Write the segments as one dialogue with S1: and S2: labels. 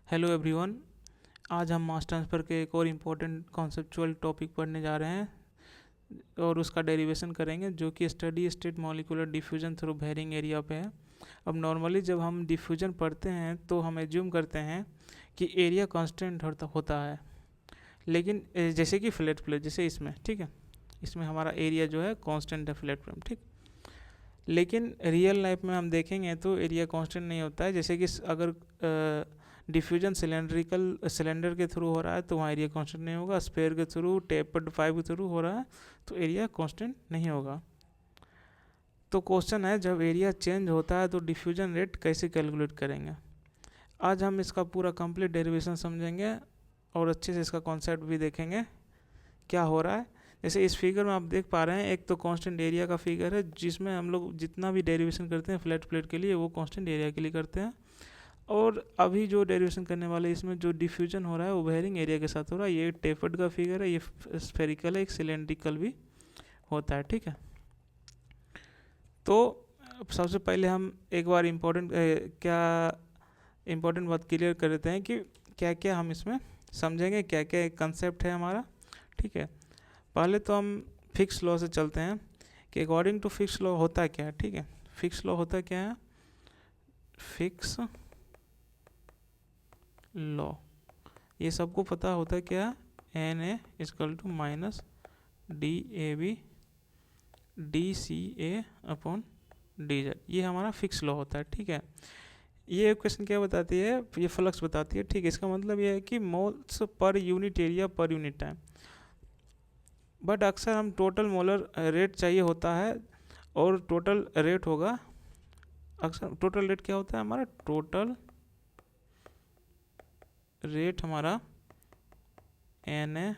S1: Hello everyone. आज हम मास transfer के एक और इम्पोर्टेंट कॉन्सेप्चुअल टॉपिक पढ़ने जा रहे हैं और उसका डेरिवेशन करेंगे, जो कि steady state molecular diffusion through varying area पे है। अब नॉर्मली जब हम डिफ्यूजन पढ़ते हैं तो हम एज्यूम करते हैं कि एरिया कांस्टेंट होता है, लेकिन जैसे कि फ्लैट प्लेट, जैसे इसमें, ठीक है, इसमें हमारा एरिया जो है कांस्टेंट है फ्लैट प्लेट, ठीक। लेकिन रियल लाइफ में हम देखेंगे तो एरिया कांस्टेंट नहीं होता है। जैसे कि अगर डिफ्यूजन सिलेंडर के थ्रू हो रहा है तो वहाँ एरिया कांस्टेंट नहीं होगा। स्फीयर के थ्रू, टेपर्ड पाइप के थ्रू हो रहा है तो एरिया कांस्टेंट नहीं होगा। तो क्वेश्चन है, जब एरिया चेंज होता है तो डिफ्यूजन रेट कैसे कैलकुलेट करेंगे। आज हम इसका पूरा कंप्लीट डेरिवेशन समझेंगे और अच्छे से इसका कॉन्सेप्ट भी देखेंगे क्या हो रहा है। जैसे इस फिगर में आप देख पा रहे हैं, एक तो कांस्टेंट एरिया का फिगर है जिसमें हम लोग जितना भी डेरिवेशन करते हैं फ्लैट प्लेट के लिए वो कांस्टेंट एरिया के लिए करते हैं, और अभी जो डेरिवेशन करने वाले इसमें जो डिफ्यूजन हो रहा है वो वेरिंग एरिया के साथ हो रहा है। ये टेपर्ड का फिगर है, ये स्फेरिकल है, एक सिलेंड्रिकल भी होता है, ठीक है। तो सबसे पहले हम एक बार इम्पोर्टेंट बात क्लियर कर देते हैं कि क्या क्या हम इसमें समझेंगे, क्या क्या कंसेप्ट है हमारा, ठीक है। पहले तो हम फिक्स लॉ से चलते हैं कि अकॉर्डिंग टू फिक्स लॉ होता क्या है, ठीक है। फिक्स लॉ होता क्या है, फिक्स लॉ, ये सबको पता होता है क्या, N A equal to minus D A B D C A upon D Z, ये हमारा फिक्स लॉ होता है, ठीक है। ये इक्वेशन क्या बताती है, ये फ्लक्स बताती है, ठीक है। इसका मतलब ये है कि moles per unit area per unit time, but अक्सर हम टोटल मोलर रेट चाहिए होता है, और टोटल रेट होगा अक्सर, टोटल रेट क्या होता है हमारा, टोटल रेट हमारा एन ए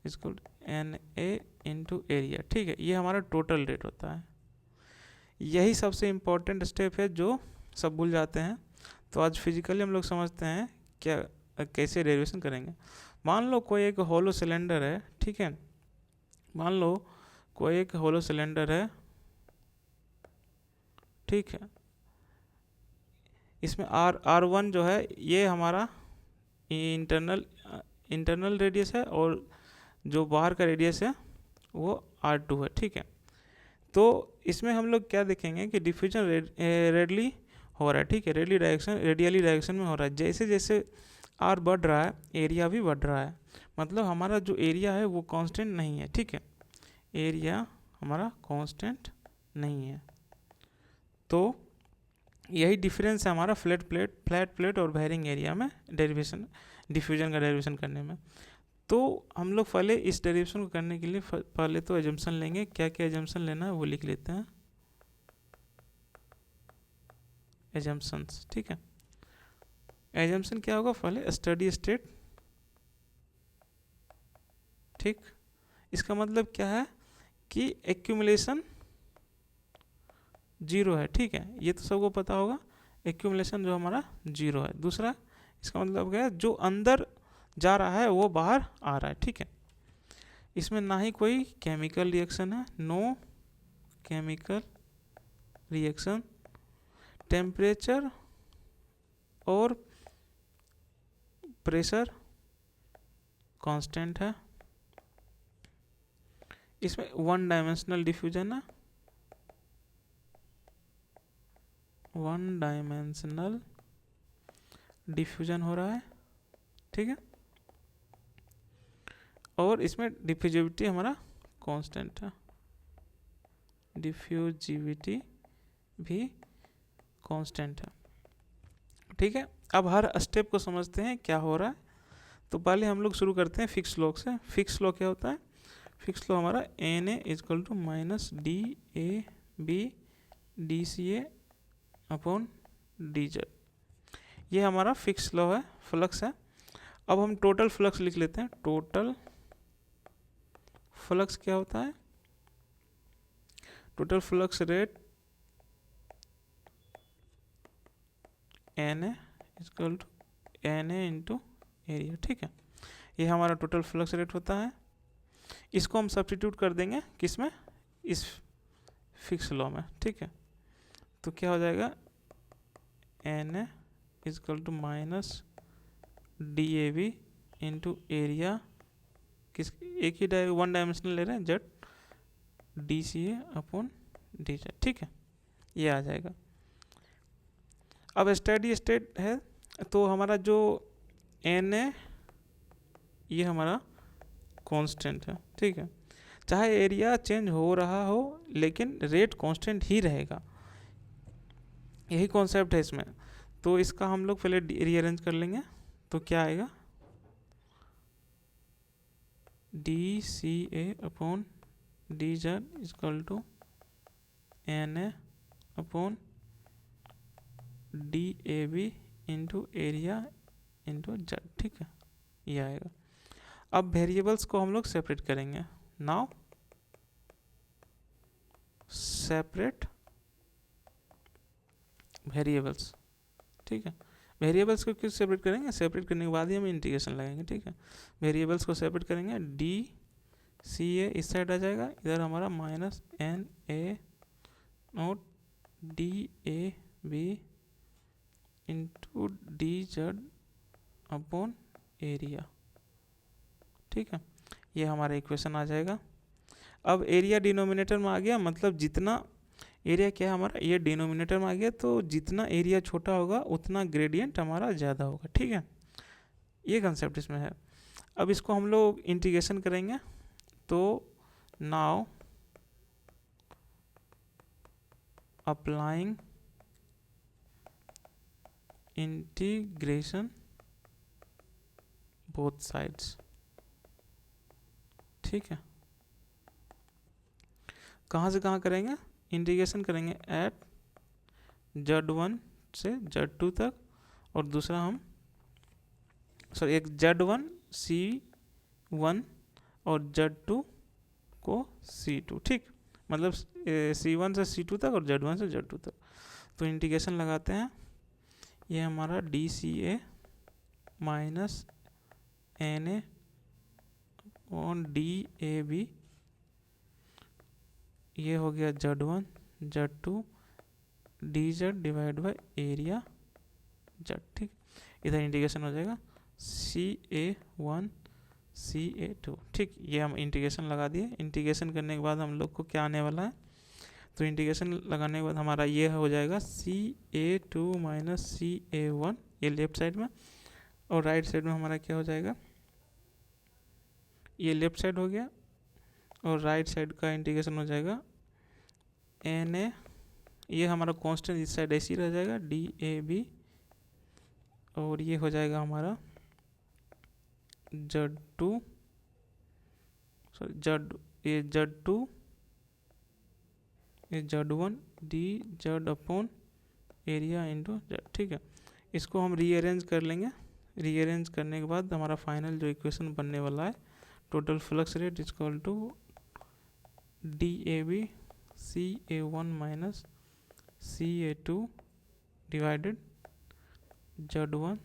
S1: इसको एन ए इंटू एरिया, ठीक है। ये हमारा टोटल रेट होता है। यही सबसे इम्पोर्टेंट स्टेप है जो सब भूल जाते हैं। तो आज फिजिकली हम लोग समझते हैं क्या कैसे डेरिवेशन करेंगे। मान लो कोई एक होलो सिलेंडर है, ठीक है। मान लो कोई एक होलो सिलेंडर है, ठीक है। इसमें आर वन जो है ये हमारा इंटरनल रेडियस है, और जो बाहर का रेडियस है वो R2 है, ठीक है। तो इसमें हम लोग क्या देखेंगे कि डिफ्यूजन रेडली हो रहा है, ठीक है, रेडियली डायरेक्शन में हो रहा है। जैसे जैसे R बढ़ रहा है एरिया भी बढ़ रहा है, मतलब हमारा जो एरिया है वो कांस्टेंट नहीं है, ठीक है। एरिया हमारा कांस्टेंट नहीं है। तो यही डिफरेंस है हमारा फ्लैट प्लेट और वेरिंग एरिया में डिफ्यूजन का डेरिवेशन करने में। तो हम लोग पहले इस डेरिवेशन को करने के लिए पहले तो एजम्पशन लेंगे। क्या क्या एजम्पशन लेना है वो लिख लेते हैं, एजम्पशंस, ठीक है। एजम्पशन क्या होगा, पहले स्टडी स्टेट, ठीक। इसका मतलब क्या है कि एक्यूमुलेशन जीरो है, ठीक है, ये तो सबको पता होगा, एक्यूमुलेशन जो हमारा जीरो है। दूसरा इसका मतलब क्या है, जो अंदर जा रहा है वो बाहर आ रहा है, ठीक है। इसमें ना ही कोई केमिकल रिएक्शन है, नो केमिकल रिएक्शन, टेम्परेचर और प्रेशर कांस्टेंट है। इसमें वन डायमेंशनल डिफ्यूजन है, वन डायमेंशनल डिफ्यूजन हो रहा है, ठीक है। और इसमें डिफ्यूजिविटी हमारा कांस्टेंट है, डिफ्यूजिविटी भी कांस्टेंट है, ठीक है। अब हर स्टेप को समझते हैं क्या हो रहा है। तो पहले हम लोग शुरू करते हैं फिक्स लॉ से। फिक्स लॉ क्या होता है, फिक्स लॉ हमारा N A equal to minus D A B D C A upon D Z, ये हमारा फिक्स लॉ है, फ्लक्स है। अब हम टोटल फ्लक्स लिख लेते हैं। टोटल फ्लक्स क्या होता है, total flux rate N A equal to N A into area, ठीक है। ये हमारा टोटल फ्लक्स रेट होता है। इसको हम सब्स्टिट्यूट कर देंगे किसमें, इस फिक्स लॉ में, ठीक है। तो क्या हो जाएगा, N A equal to minus DAB into area, किस एक ही वन डायमेंशनल ले रहे हैं, जेड DCA अपॉन DZ, ठीक है, ये आ जाएगा। अब स्टेडी स्टेट है तो हमारा जो NA ये हमारा कांस्टेंट है, ठीक है, चाहे एरिया चेंज हो रहा हो लेकिन रेट कांस्टेंट ही रहेगा, यही कॉन्सेप्ट है इसमें। तो इसका हम लोग पहले रीअरेंज कर लेंगे, तो क्या आएगा, DCA upon DZ equal to NA upon DAB into area into Z, ठीक है, ये आएगा। अब वेरिएबल्स को हम लोग सेपरेट करेंगे। नाउ सेपरेट वेरिएबल्स, ठीक है, वेरिएबल्स को किस सेपरेट करेंगे, सेपरेट करने के बाद ही हम इंटीग्रेशन लगाएंगे, ठीक है। वेरिएबल्स को सेपरेट करेंगे, DCA इस साइड आ जाएगा, इधर हमारा minus NA note DAB into DZ upon area, ठीक है, ये हमारा इक्वेशन आ जाएगा। अब एरिया डिनोमिनेटर में आ गया, मतलब जितना एरिया क्या है हमारा, ये डिनोमिनेटर में आ गया, तो जितना एरिया छोटा होगा उतना ग्रेडियंट हमारा ज़्यादा होगा, ठीक है, ये कंसेप्ट इसमें है। अब इसको हम लोग इंटीग्रेशन करेंगे, तो now applying integration both sides, ठीक है, कहाँ से कहाँ करेंगे, इंटीग्रेशन करेंगे एट Z1 से Z2 तक, और दूसरा हम सॉरी एक Z1 C1 और Z2 को C2, ठीक, मतलब C1 से C2 तक और Z1 से Z2 तक। तो इंटीग्रेशन लगाते हैं, ये हमारा DCA minus NA on DAB, ये हो गया Z1 Z2 DZ divide by area Z, ठीक, इधर इंटीग्रेशन हो जाएगा CA1 CA2, ठीक, ये हम इंटीग्रेशन लगा दिए। इंटीग्रेशन करने के बाद हम लोग को क्या आने वाला है, तो इंटीग्रेशन लगाने के बाद हमारा ये हो जाएगा CA2 माइनस CA1, ये लेफ्ट साइड में, और राइट साइड में हमारा क्या हो जाएगा, ये लेफ्ट साइड हो गया, और राइट साइड का इंटीग्रेशन हो जाएगा NA, ये हमारा कांस्टेंट इस साइड ऐसे ही रह जाएगा DAB, और ये हो जाएगा हमारा Z2 सॉरी ये Z2 ये Z1 DZ upon area into Z, ठीक है, इसको हम रीअरेंज कर लेंगे। रीअरेंज करने के बाद हमारा फाइनल जो इक्वेशन बनने वाला है, total flux rate is equal to DAB CA1 minus CA2 divided Z1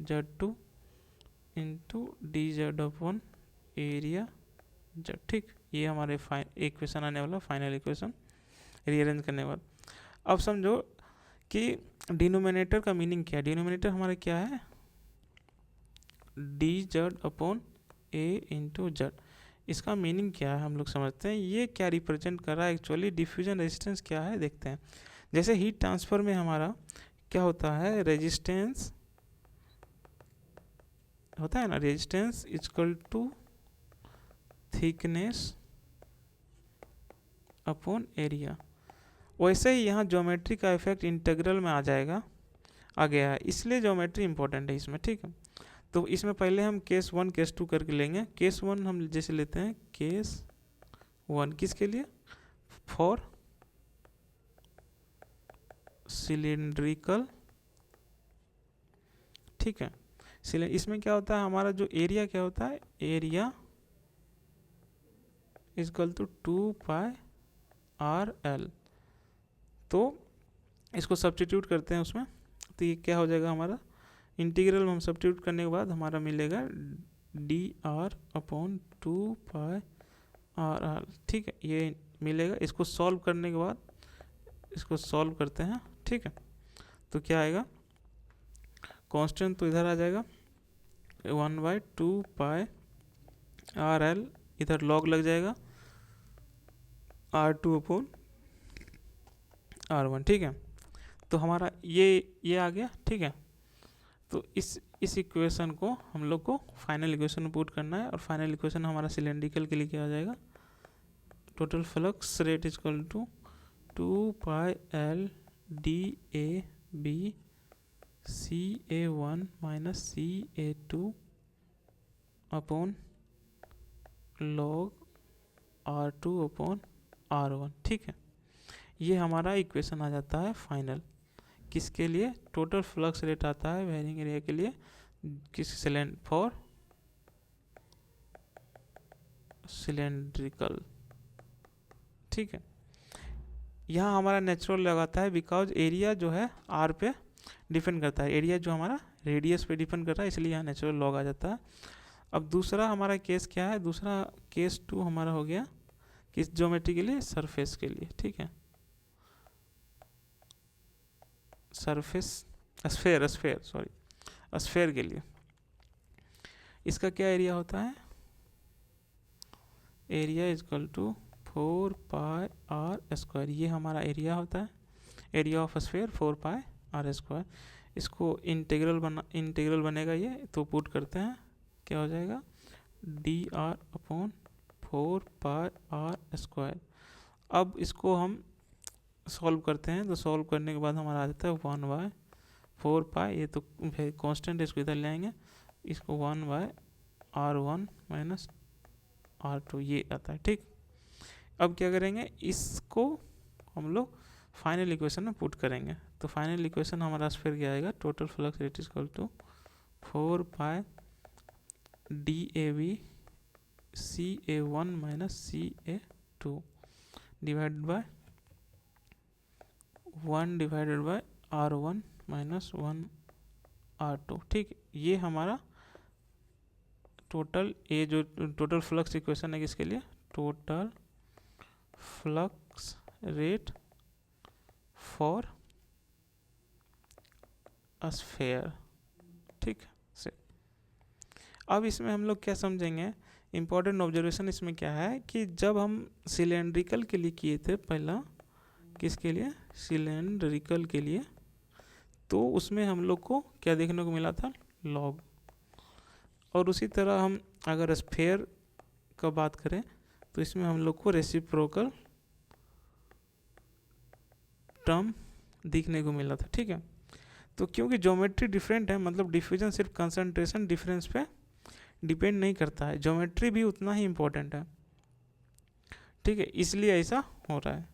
S1: Z2 into DZ upon area Z, ठीक, ये हमारे इक्वेशन आने वाला फाइनल इक्वेशन रीअरेंज करने के बाद। अब समझो कि डिनोमिनेटर का मीनिंग क्या है, डिनोमिनेटर हमारा क्या है, DZ upon A into Z, इसका मीनिंग क्या है हम लोग समझते हैं, ये क्या रिप्रेजेंट कर रहा है एक्चुअली, डिफ्यूजन रेजिस्टेंस क्या है देखते हैं। जैसे हीट ट्रांसफर में हमारा क्या होता है, रेजिस्टेंस होता है ना, resistance equal to thickness upon area, वैसे ही यहाँ ज्योमेट्री का इफेक्ट इंटीग्रल में आ जाएगा, आ गया है, इसलिए ज्योमेट्री इंपॉर्टेंट है इसमें, ठीक है। तो इसमें पहले हम केस 1 केस 2 करके लेंगे। केस 1 हम जैसे लेते हैं, केस 1 किसके लिए, फॉर सिलिंड्रिकल, ठीक है, इसमें क्या होता है हमारा जो एरिया क्या होता है, area is equal to 2πRL, तो इसको सब्स्टिट्यूट करते हैं उसमें, तो ये क्या हो जाएगा हमारा, इंटीग्रल में हम सब्स्टिट्यूट करने के बाद हमारा मिलेगा dr अपॉन 2πRL, ठीक है, ये मिलेगा। इसको सॉल्व करने के बाद इसको सॉल्व करते हैं, ठीक है, तो क्या आएगा, कांस्टेंट तो इधर आ जाएगा 1/2 आर एल, इधर लॉग लग जाएगा R2/R1, ठीक है। तो हमारा ये आ गया, ठीक है। तो इस इक्वेशन को हम लोग को फाइनल इक्वेशन में पुट करना है, और फाइनल इक्वेशन हमारा सिलेंड्रिकल के लिए क्या हो जाएगा, total flux rate is equal to 2πL dAB CA1 minus CA2 upon log R2/R1, ठीक है। ये हमारा इक्वेशन आ जाता है फाइनल, किसके लिए, टोटल फ्लक्स रेट आता है वेरिंग एरिया के लिए, फॉर सिलेंड्रिकल, ठीक है। यहाँ हमारा नेचुरल लगाता है बिकॉज एरिया जो है आर पे डिपेंड करता है, एरिया जो हमारा रेडियस पे डिपेंड कर रहा है, इसलिए यहाँ नेचुरल लॉग आ जाता है। अब दूसरा हमारा केस क्या है, दूसरा केस 2 हमारा हो गया किस ज्योमेट्री के लिए, सरफेस के लिए, ठीक है। सरफेस स्फेयर के लिए इसका क्या एरिया होता है, area is equal to 4πr², ये हमारा एरिया होता है, एरिया ऑफ स्फेयर 4πr²। इसको इंटीग्रल बनेगा ये, तो पुट करते हैं, क्या हो जाएगा, dr/4πr²। अब इसको हम सॉल्व करते हैं, तो सॉल्व करने के बाद हमारा आ जाता है 1/4π, ये तो कांस्टेंट है, इसको इधर ले आएंगे, इसको 1/R1 माइनस R2 ये आता है, ठीक। अब क्या करेंगे, इसको हम लोग फाइनल इक्वेशन में पुट करेंगे, तो फाइनल इक्वेशन हमारा फिर क्या आएगा, total flux rate is equal to 4π DAB CA1 minus CA2 divided by 1/R1 minus 1R2, ठीक। ये हमारा टोटल, ये जो टोटल फ्लक्स इक्वेशन है किसके लिए, total flux rate for sphere, ठीक से। अब इसमें हम लोग क्या समझेंगे, इम्पोर्टेंट ऑब्जर्वेशन इसमें क्या है कि जब हम सिलेंड्रिकल के लिए किए थे पहला, किसके लिए, सिलेंड्रिकल के लिए, तो उसमें हम लोग को क्या देखने को मिला था, लॉग। और उसी तरह हम अगर स्फेयर का बात करें तो इसमें हम लोग को रेसिप्रोकल टर्म दिखने को मिला था, ठीक है। तो क्योंकि ज्योमेट्री डिफरेंट है, मतलब डिफ्यूजन सिर्फ कंसंट्रेशन डिफरेंस पे डिपेंड नहीं करता है, ज्योमेट्री भी उतना ही इम्पोर्टेंट है, ठीक है, इसलिए ऐसा हो रहा है।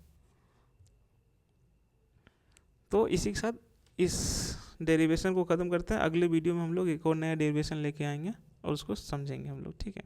S1: तो इसी के साथ इस डेरिवेशन को ख़त्म करते हैं, अगले वीडियो में हम लोग एक और नया डेरिवेशन लेके आएंगे और उसको समझेंगे हम लोग, ठीक है।